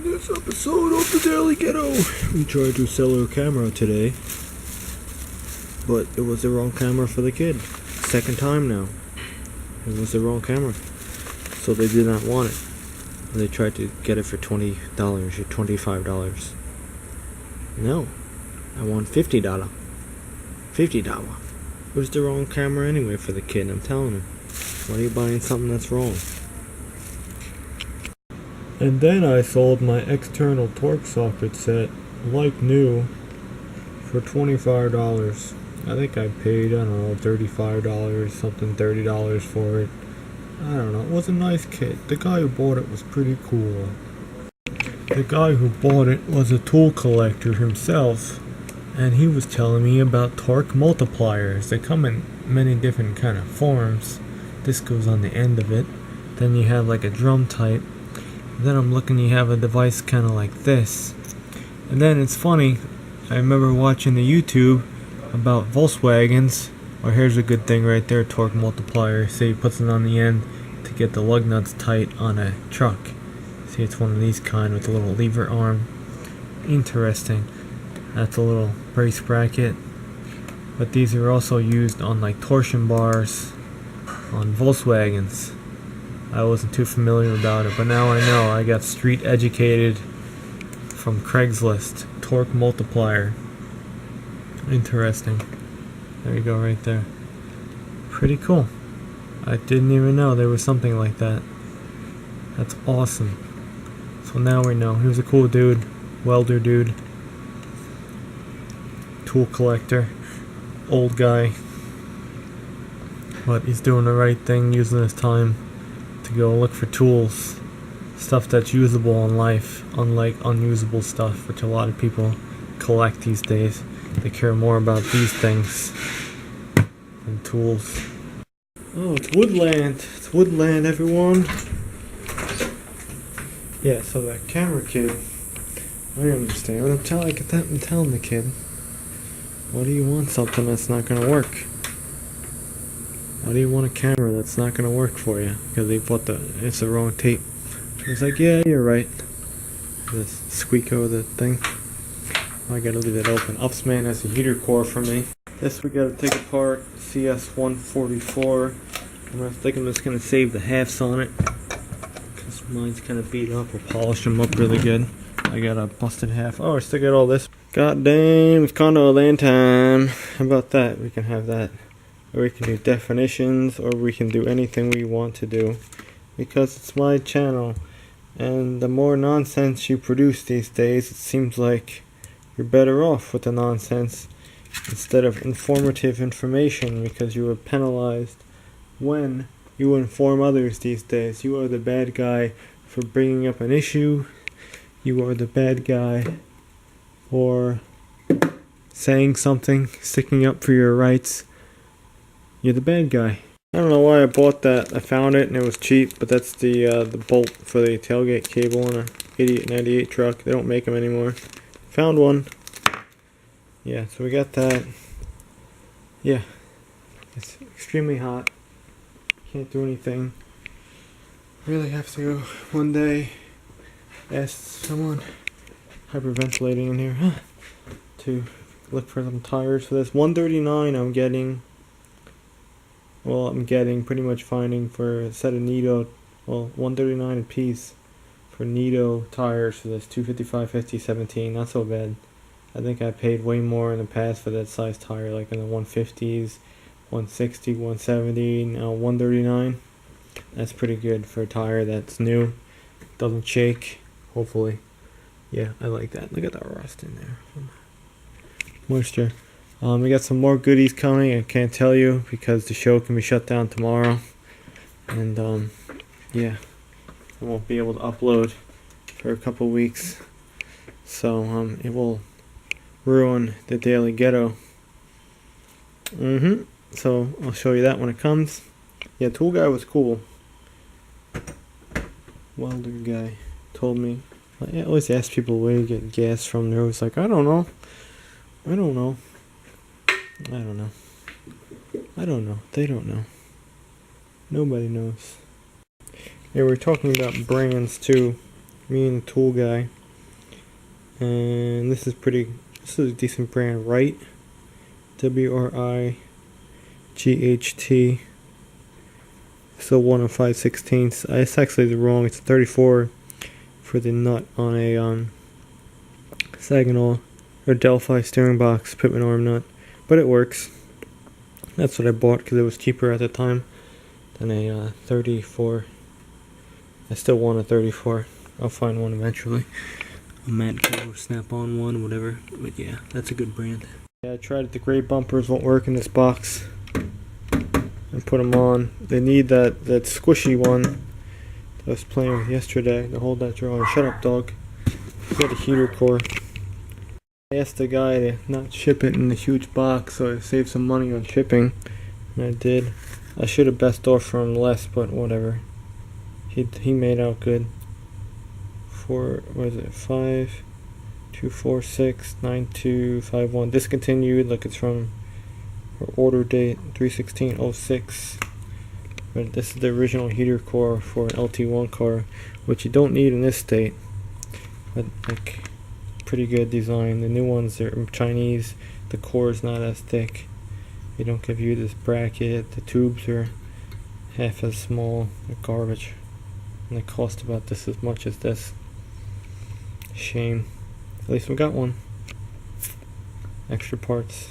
on this episode of the Daily Ghetto. We tried to sell our camera today, but it was the wrong camera for the kid. Second time now. It was the wrong camera. So they did not want it. They tried to get it for $20 or $25. No. I want $50. $50. It was the wrong camera anyway for the kid, I'm telling him. Why are you buying something that's wrong? And then I sold my external torque socket set, like new, for $25. I think I paid, I don't know, $35, something, $30 for it. I don't know, it was a nice kit. The guy who bought it was pretty cool. The guy who bought it was a tool collector himself, and he was telling me about torque multipliers. They come in many different kind of forms. This goes on the end of it. Then you have like a drum type. Then I'm looking, you have a device kind of like this. And then it's funny, I remember watching the YouTube about Volkswagens. Or here's a good thing right there, torque multiplier. See, he puts it on the end to get the lug nuts tight on a truck. See, it's one of these kind with a little lever arm. Interesting. That's a little brace bracket. But these are also used on like torsion bars on Volkswagens. I wasn't too familiar about it, but now I know. I got street educated from Craigslist. Torque multiplier. Interesting. There you go, right there. Pretty cool. I didn't even know there was something like that. That's awesome. So now we know. He was a cool dude. Welder dude. Tool collector. Old guy. But he's doing the right thing, using his time to go look for tools, stuff that's usable in life, unlike unusable stuff, which a lot of people collect these days. They care more about these things than tools. Oh, it's woodland. It's woodland, everyone. Yeah, so that camera kid, I understand. But I'm telling the kid, why do you want something that's not going to work? Why do you want a camera that's not going to work for you? Because they put it's the wrong tape. It's like, yeah, you're right. The squeak over the thing. I gotta leave it open. Upsman has a heater core for me. This we gotta take apart. CS144. I think I'm just gonna save the halves on it, because mine's kind of beat up. We'll polish them up really good. I got a busted half. Oh, I still got all this. God damn, it's condo land time. How about that? We can have that. Or we can do definitions, or we can do anything we want to do, because it's my channel. And the more nonsense you produce these days, it seems like you're better off with the nonsense instead of informative information, because you are penalized when you inform others these days. You are the bad guy for bringing up an issue. You are the bad guy for saying something, sticking up for your rights. You're the bad guy. I don't know why I bought that. I found it and it was cheap, but that's the bolt for the tailgate cable in a 8898 truck. They don't make them anymore. Found one. Yeah, so we got that. Yeah, it's extremely hot. Can't do anything. Really have to go one day ask someone hyperventilating in here to look for some tires for this. 139 I'm getting. Well, I'm pretty much finding for a set of Nito, well, 139 a piece for Nito tires for this 255 50 17. Not so bad. I think I paid way more in the past for that size tire, like in the 150s, 160, 170, now 139. That's pretty good for a tire that's new. Doesn't shake, hopefully. Yeah, I like that. Look at that rust in there. Moisture. We got some more goodies coming. I can't tell you because the show can be shut down tomorrow. And, yeah, I won't be able to upload for a couple weeks. So, it will ruin the Daily Ghetto. So, I'll show you that when it comes. Yeah, tool guy was cool. Welder guy told me. I always ask people where you get gas from. They're always like, I don't know. They don't know. They don't know. Nobody knows. Yeah, we're talking about brands too. Me and the tool guy. And this is a decent brand, right? WRIGHT. So 1 and 5/16. It's actually wrong. It's 34 for the nut on a Saginaw or Delphi steering box pivot arm nut, but it works. That's what I bought because it was cheaper at the time than a 34. I still want a 34. I'll find one eventually. A Matco, Snap-on one, whatever. But yeah, that's a good brand. Yeah, I tried it. The gray bumpers won't work in this box. And put them on. They need that squishy one that I was playing with yesterday to hold that drawer. Shut up, dog. You got a heater core. I asked the guy to not ship it in a huge box, so I saved some money on shipping, and I did. I should have best off from less, but whatever. He made out good. What is it? 52469251. Discontinued. Look, it's from her order date 3/16/06. But this is the original heater core for an LT1 car, which you don't need in this state. But like, pretty good design. The new ones are Chinese. The core is not as thick. They don't give you this bracket. The tubes are half as small. They're garbage, and they cost about this as much as this. Shame. At least we got one. Extra parts.